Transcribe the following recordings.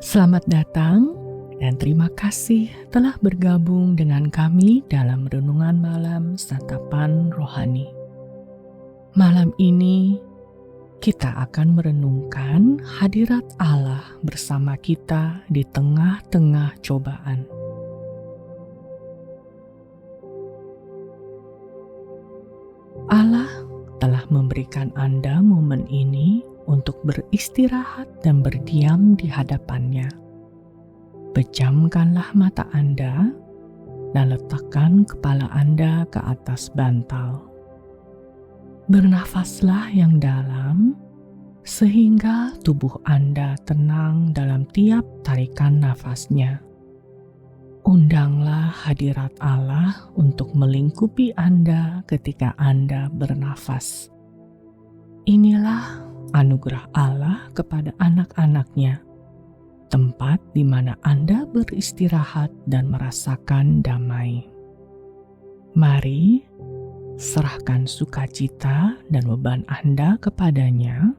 Selamat datang dan terima kasih telah bergabung dengan kami dalam Renungan Malam Santapan Rohani. Malam ini kita akan merenungkan hadirat Allah bersama kita di tengah-tengah cobaan. Allah telah memberikan Anda momen ini untuk beristirahat dan berdiam di hadapannya. Pejamkanlah mata Anda dan letakkan kepala Anda ke atas bantal. Bernafaslah yang dalam sehingga tubuh Anda tenang dalam tiap tarikan nafasnya. Undanglah hadirat Allah untuk melingkupi Anda ketika Anda bernafas. Inilah anugerah Allah kepada anak-anak-Nya, tempat di mana Anda beristirahat dan merasakan damai. Mari, serahkan sukacita dan beban Anda kepadanya,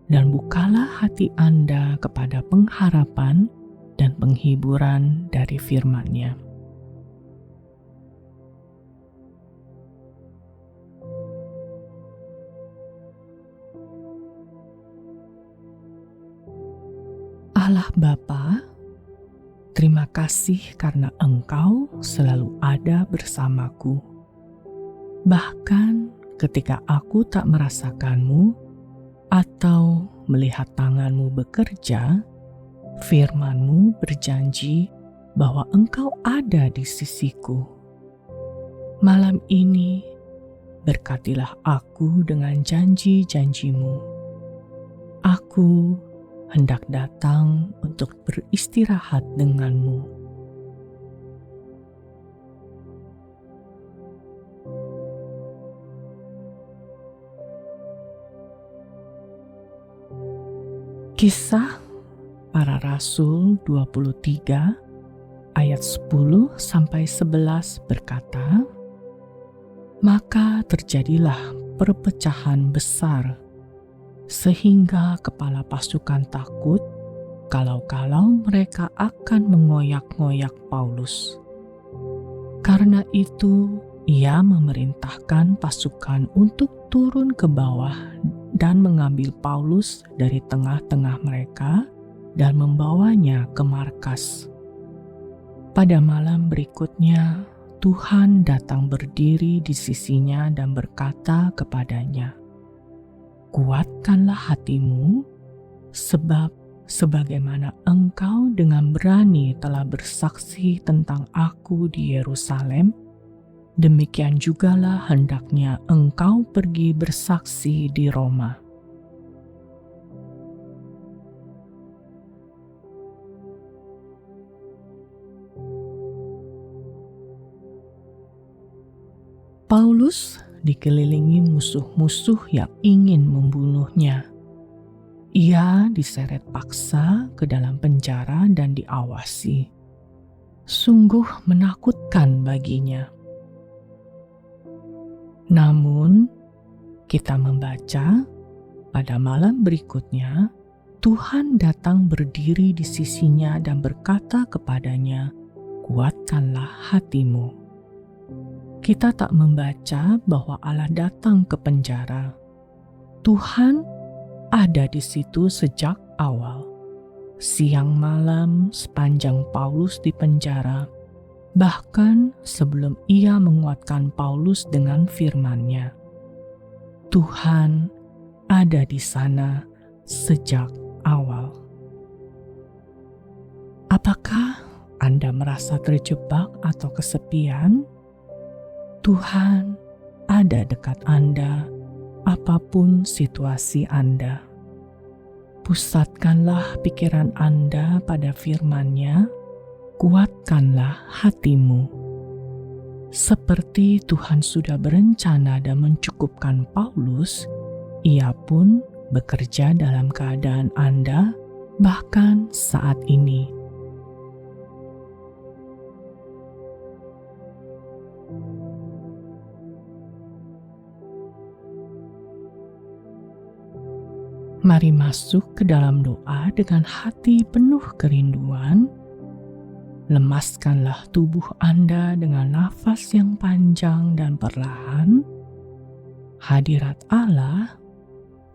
dan bukalah hati Anda kepada pengharapan dan penghiburan dari firman-Nya. Allah Bapa, terima kasih karena Engkau selalu ada bersamaku. Bahkan ketika aku tak merasakan-Mu atau melihat tangan-Mu bekerja, firman-Mu berjanji bahwa Engkau ada di sisiku. Malam ini, berkatilah aku dengan janji-janji-Mu. Aku hendak datang untuk beristirahat dengan-Mu. Kisah Para Rasul 23 ayat 10-11 berkata, "Maka terjadilah perpecahan besar, sehingga kepala pasukan takut kalau-kalau mereka akan mengoyak-ngoyak Paulus. Karena itu, ia memerintahkan pasukan untuk turun ke bawah dan mengambil Paulus dari tengah-tengah mereka dan membawanya ke markas. Pada malam berikutnya, Tuhan datang berdiri di sisinya dan berkata kepadanya, 'Kuatkanlah hatimu, sebab sebagaimana engkau dengan berani telah bersaksi tentang aku di Yerusalem, demikian jugalah hendaknya engkau pergi bersaksi di Roma.' Paulus dikelilingi musuh-musuh yang ingin membunuhnya. Ia diseret paksa ke dalam penjara dan diawasi. Sungguh menakutkan baginya. Namun, kita membaca pada malam berikutnya, Tuhan datang berdiri di sisinya dan berkata kepadanya, 'Kuatkanlah hatimu.' Kita tak membaca bahwa Allah datang ke penjara. Tuhan ada di situ sejak awal. Siang malam sepanjang Paulus di penjara, bahkan sebelum ia menguatkan Paulus dengan firman-Nya. Tuhan ada di sana sejak awal. Apakah Anda merasa terjebak atau kesepian? Tuhan ada dekat Anda, apapun situasi Anda. Pusatkanlah pikiran Anda pada firman-Nya, kuatkanlah hatimu. Seperti Tuhan sudah berencana dan mencukupkan Paulus, Ia pun bekerja dalam keadaan Anda, bahkan saat ini. Mari masuk ke dalam doa dengan hati penuh kerinduan. Lemaskanlah tubuh Anda dengan nafas yang panjang dan perlahan. Hadirat Allah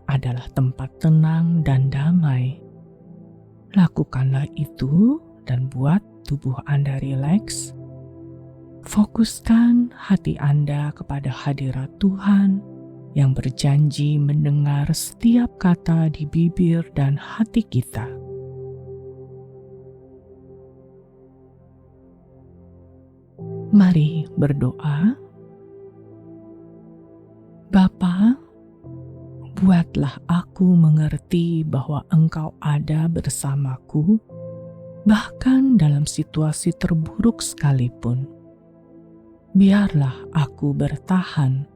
adalah tempat tenang dan damai. Lakukanlah itu dan buat tubuh Anda rileks. Fokuskan hati Anda kepada hadirat Tuhan yang berjanji mendengar setiap kata di bibir dan hati kita. Mari berdoa. Bapa, buatlah aku mengerti bahwa Engkau ada bersamaku, bahkan dalam situasi terburuk sekalipun. Biarlah aku bertahan,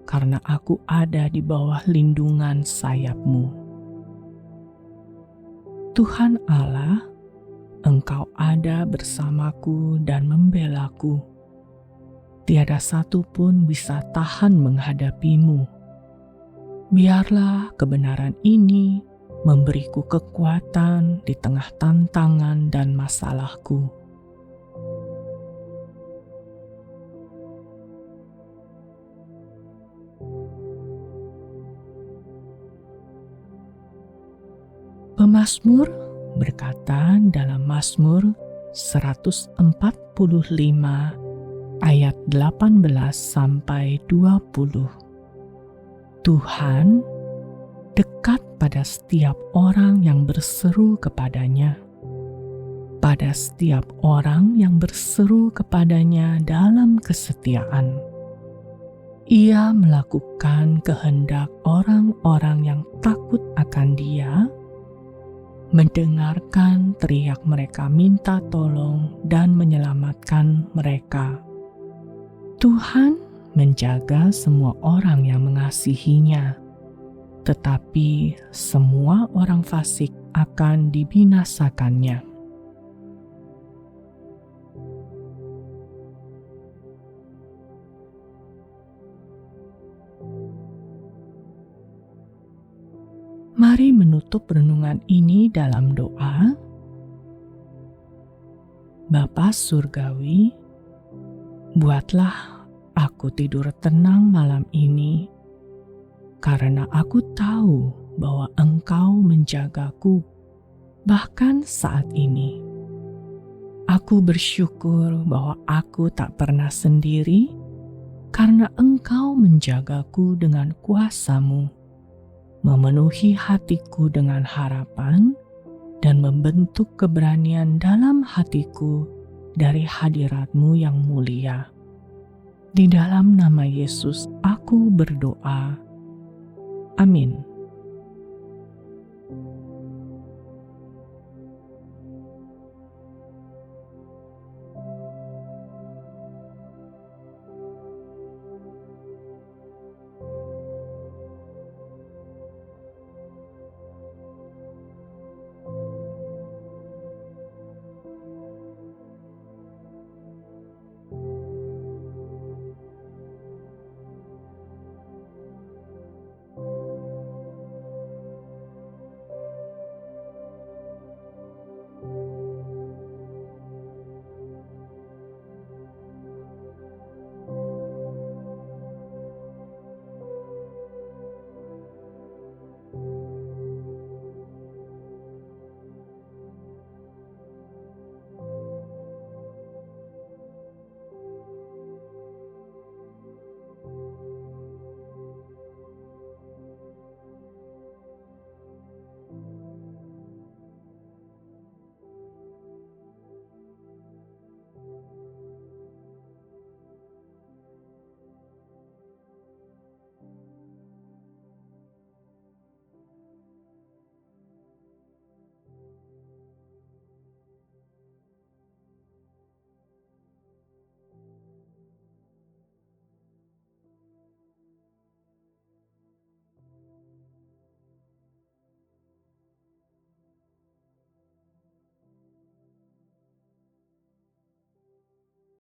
karena aku ada di bawah lindungan sayap-Mu. Tuhan Allah, Engkau ada bersamaku dan membelaku. Tiada satu pun bisa tahan menghadapi-Mu. Biarlah kebenaran ini memberiku kekuatan di tengah tantangan dan masalahku. Pemazmur berkata dalam Mazmur 145 ayat 18 sampai 20. Tuhan dekat pada setiap orang yang berseru kepadanya, pada setiap orang yang berseru kepadanya dalam kesetiaan. Ia melakukan kehendak orang-orang yang takut akan Dia, mendengarkan teriak mereka minta tolong dan menyelamatkan mereka. Tuhan menjaga semua orang yang mengasihinya, tetapi semua orang fasik akan dibinasakannya. Mari menutup renungan ini dalam doa. Bapa Surgawi, buatlah aku tidur tenang malam ini, karena aku tahu bahwa Engkau menjagaku, bahkan saat ini. Aku bersyukur bahwa aku tak pernah sendiri, karena Engkau menjagaku dengan kuasa-Mu, memenuhi hatiku dengan harapan, dan membentuk keberanian dalam hatiku dari hadirat-Mu yang mulia. Di dalam nama Yesus aku berdoa. Amin.